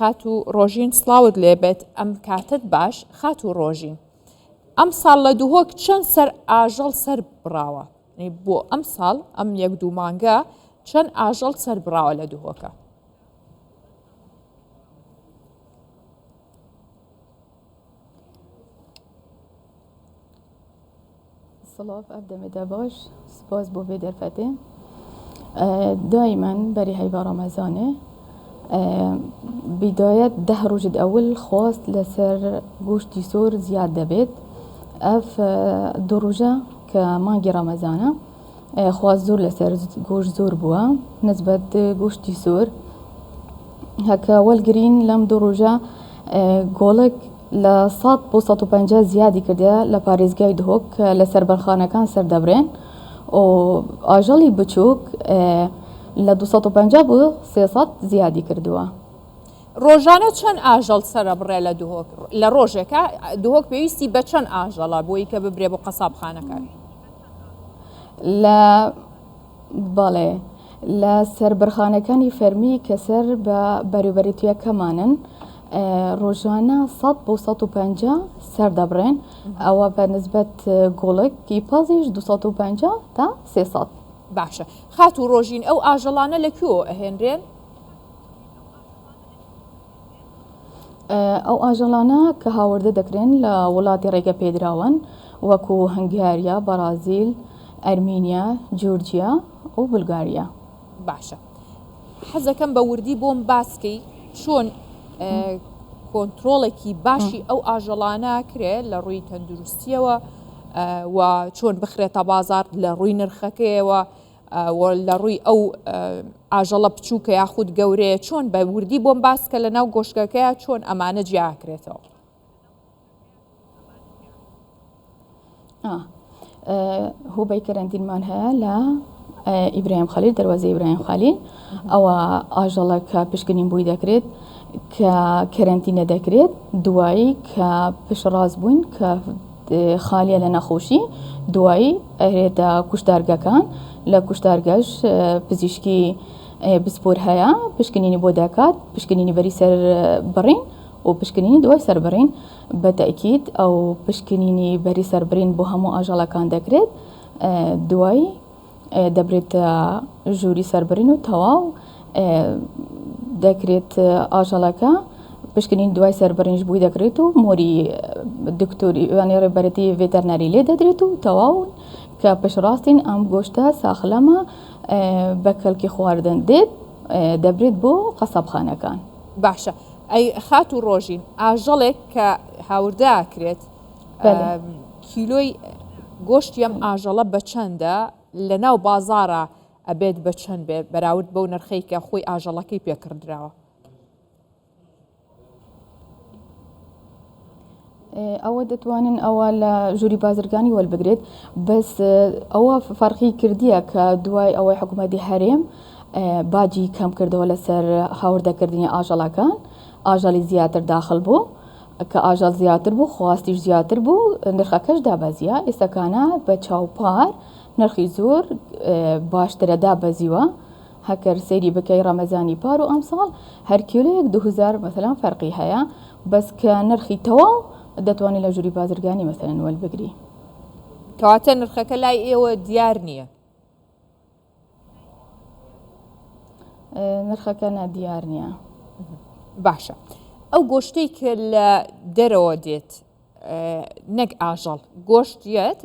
خات و ڕۆژین سڵاوت لێبێت ئەم کاتت باش خات و ڕۆژین ئەم ساڵ لە دووهۆک چەند سەر ئاژەڵ سەر بڕاوە بۆ ئەم ساڵ ئەم یەک دوو مانگە چەند ئاژەڵ سەر بڕاوە لە دووهۆکە سڵاو ئەبدەمێدا باش سپاس بۆ بێ دەرفەتێ دائما بەری هەیڤا ڕەمەزانێ بداية 10 ڕۆژ ئەول خواست لەسەر گۆشتی سۆر زیاد دەبێت ئەف دوو ڕۆژە کە مانگی ڕەمەزانە خواست زۆر لەسەر گۆشت زۆر بووە نسبەت گۆشتی سۆر هەکە وەلگرین لەم دوو ڕۆژە گۆڵک لە 100 بۆ 150 زیادی کردە لە پارێزگای دهۆک لە سەربەرخانەکان سەردەبرێن و ئاژەڵی بچووک لە 250 بۆ 300 زیادی کردووە. ڕۆژانە چەند ئاژەڵ سرە بڕێ لە دووهۆک لە ڕۆژێکە دووهۆک پێویستی بە چەند ئاژەڵە بۆی کە ببرێ بۆ قەسابخانەکان بەڵێ لە سەربەرخانەکانی فەرمی کە سەر بە بەروبەرێتیەکەمانن ڕۆژانە 100 بۆ 150 سەردەبڕێن ئەوە بە نسبەت گۆڵێکی پازیش 250 تا 300. باشە خات و ڕۆژین ئەو ئاژەڵانە لەکوێوە ئەهێنرێن ئەو ئاژەڵانە کە هاوردە دەکرێن لە وڵاتی ڕێگە پێدراون وەکو هەنگاریا بەرازیل ئەرمینیا جورجیا و بولگاریا. باشە حەزەکەم بە وردی بۆم باسکەی چۆن کۆنتترۆڵێکی باشی ئەو ئاژەڵانە کرێت لە ڕووی تەندروستیەوە و چۆن بخرێتە بازار لە ڕووی نرخەکەیەوە لە ڕووی ئەو ئاژەڵە بچووکە یاخود گەورەیە چۆن بە وردی بۆم باسکە لە ناو گۆشتەکەیە چۆن ئەمانە جیاکرێتەوە. هۆبەی کەرەنتینمان هەیە لە ئیبراهیم خەلیل دەروازەی ئیبراهیم خەلیل ئەوە ئاژەڵە کە پشکنین بووی دەکرێت کە کەرەنتینە دەکرێت دوایی کە پشڕاست بووین کە خالیە لە نەخۆشی دوایی ئەهێتە کوشتارگەکان لە کوشتارگەش پزیشکی بسپۆر هەیە پشکنینی بۆ دەکات پشکنینی بەری سەر بڕین و پشکنینی دوای سەربڕین بە تەکید ئەو پشکنینی بەری سەربڕین بۆ هەموو ئاژەڵەکان دەکرێت دوایی دەبرێتە ژووری سەربڕین و تەواو دەکرێت ئاژەڵەکە پشکنین دوای سەربڕینش بووی دەکرێت و مۆری دکتۆری وانی ڕێبەرەتی ڤێتەرنەری لێ دەدرێت و تەواو کە پشڕاستین ئەم گۆشتە ساخلەمە بە کەلکی خواردن دێت دەبرێت بۆ قەسەبخانەکان. باشە ئەی خات و ڕۆژین ئاژەڵێک کە هاورداکرێت کیلۆی گۆشتی ئەم ئاژەڵە بە چەندە لە ناو بازارە ئەبێت بە چەند بێت بەراورد بەو نرخەی کە خۆی ئاژەڵەکەی پێکردراوە. ئەوە دەتوانن ئەوە لە ژووری بازرگانی وەربگرێت بەس ئەوە فەرقی کردیە کە دوای ئەوەی حکوومەتی هەرێم باجی کەم کردەوە لەسەر هاوردەکردنی ئاژەڵەکان ئاژەڵی زیاتر داخل بوو کە ئاژەڵ زیاتر بوو خواستیش زیاتر بوو نرخەکەش دابەزیە ئێستاکانە بە چاوپار نرخی زۆر باشترە دابەزیوە هەکەر سەیری بکەی ڕەمەزانی پار و ئەمساڵ هەر کیلۆیەک 2000 مەسەلەن فەرقی هەیە بەس کە نرخی تەواو دەتوانێت لە ژووری بازرگانی مەسەلەن وەربگری. کەواتە نرخەکە لای ئێوە دیار نییە. نرخەکە دیار نییە. باشە ئەو گۆشتەی کە لە دەرەوە دێت نەک ئاژەڵ گۆشتیت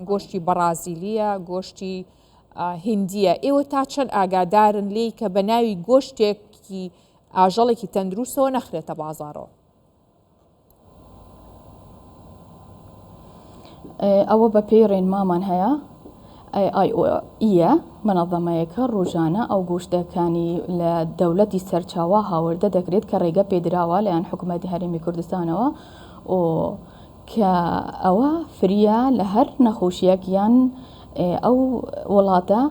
گۆشتی بەرازیلیە گۆشتی هندیە ئێوە تا چەند ئاگادارن لێی کە بە ناوی گۆشتێکی ئاژەڵێکی تەندروستەوە نەخرێتە بازارەوە. ئەوە بە پێی ڕێنمامان هەیە ئایئە مەنەظەمەیەکە ڕۆژانە ئەو گۆشتەکانی لە دەوڵەتی سەرچاوە هاوردە دەکرێت کە ڕێگە پێدراوە لەیان حکوومەتی هەرێمی کوردستانەوە کە ئەوە فریە لە هەر نەخۆشیەک یان ئەو وڵاتە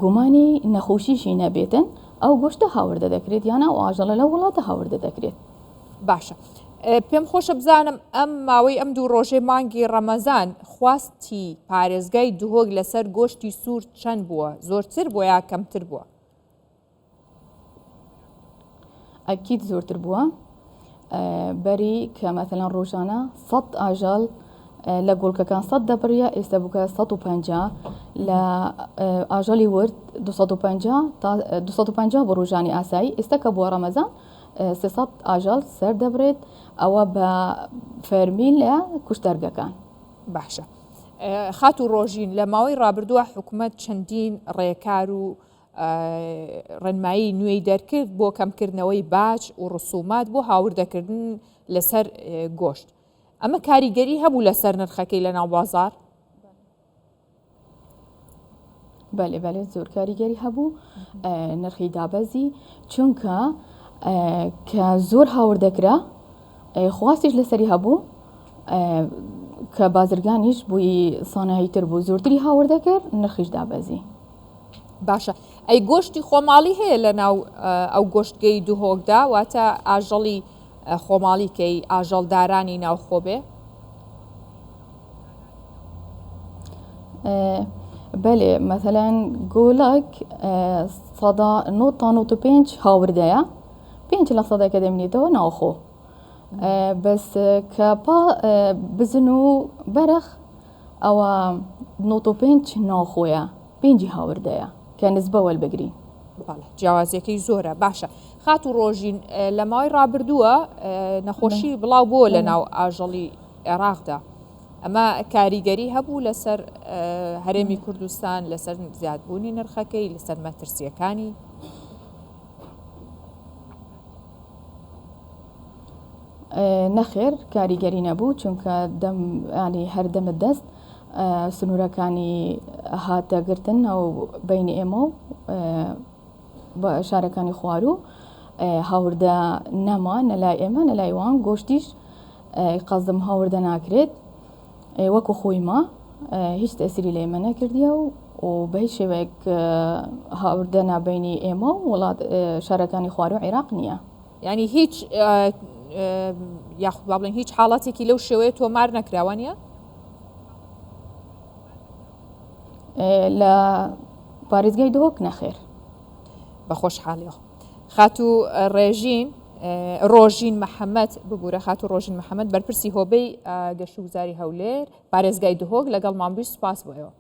گومانی نەخۆشیشی نەبێتن ئەو گۆشتە هاوردە دەکرێت یانە ئەو ئاژەڵە لە وڵاتە هاوردە دەکرێت. باشە پێم خۆشە بزانم ئەم ماوەی ئەم دوو ڕۆژەی مانگی ڕەمەزان خواستی پارێزگای دووهۆک لەسەر گۆشتی سوور چەند بووە زۆرتر بووە یا کەمتر بووە؟ ئەکیید زۆرتر بووە بەری کە مەثلەن ڕۆژانە 100 ئاژەڵ لە گۆڵکەکان 100 دەبڕە ئێستا بکە 150 لە ئاژەڵی ورد 250 تا 250 بۆ ڕۆژانی ئاسایی ئێستا کە بووە ڕەمەزان 300 ئاژەڵ سەر دەبرێت ئەوە بە فەرمی لە کوشتەرگەکان. باشە خات و ڕۆژین لە ماوەی ڕابردووە حکوومەت چەندین ڕێکار و ڕێنمایی نوێی دەرکرد بۆ کەمکردنەوەی باج و ڕسومات بۆ هاوردەکردن لەسەر گۆشت. ئەمە کاریگەری هەبوو لەسەر نرخەکەی لە ناو بازار؟ بەێ بەێ زۆر کاریگەری هەبوو نرخی دابەزی چونکە کە زۆر هاوردەکرا خواستیش لەسەری هەبوو کە بازرگانیش بووی ساناییتر بوو زۆرتری هاوردەکرد نرخیش دابەزی. باشە ئەی گۆشتی خۆماڵی هەیە لە ناو ئەو گۆشتگەی دووهۆکدا واتە ئاژەڵی خۆماڵیکەی ئاژەڵدارانی ناوخۆ بێ؟ بەێ مەثلەن گۆلک 95 هاوردەیە 5 لە سەدەکە دەمێنێتەوە ناوخۆ بەس کە بزن و بەرەخ ئەوە 95 ناوخۆیە 5 هاوردەیە کە نسبە وەربگری. جیاوازیەکەی زۆرە. باشە خات و ڕۆژین لە ماوەی ڕابردووە نەخۆشی بڵاو بۆ لە ناو ئاژەڵی عێراقدا ئەمە کاریگەری هەبوو لەسەر هەرێمی کوردستان لەسەر زیادبوونی نرخەکەی لەسەر مەترسیەکانی؟ نەخێر کاریگەری نەبوو چونکە ینی هەردەمە دەست سنوورەکانی هاتەگرتن ئەو بینی ئێمە بە شارەکانی خوارو هاوردە نەما نەلای ئێمە نەلایوان گۆشتیش قەزم هاوردە ناکرێت وەکو خۆیمە هیچ تەسیری لە ئێمە نەکردیە و بە هیچ شێوەیەک هاوردە نابینی ئێمە و وڵات شارەکانی خوارو عێراق نییە. ینی هیچ یاخود با بڵێن هیچ حاڵاتێکی لەو شێوەیە تۆمار نەکراوە نیە؟ لە پارێزگای دۆک نەخێر. بە خۆشحاڵیەوە. خات و ڕۆژین محەممەد ببوورە خات و ڕۆژین محەممەد بەرپرسی هۆبەی گەشت و گوزاری هەولێر پارێزگای دهۆک لەگەڵ مامبی سوپاس بۆەوە.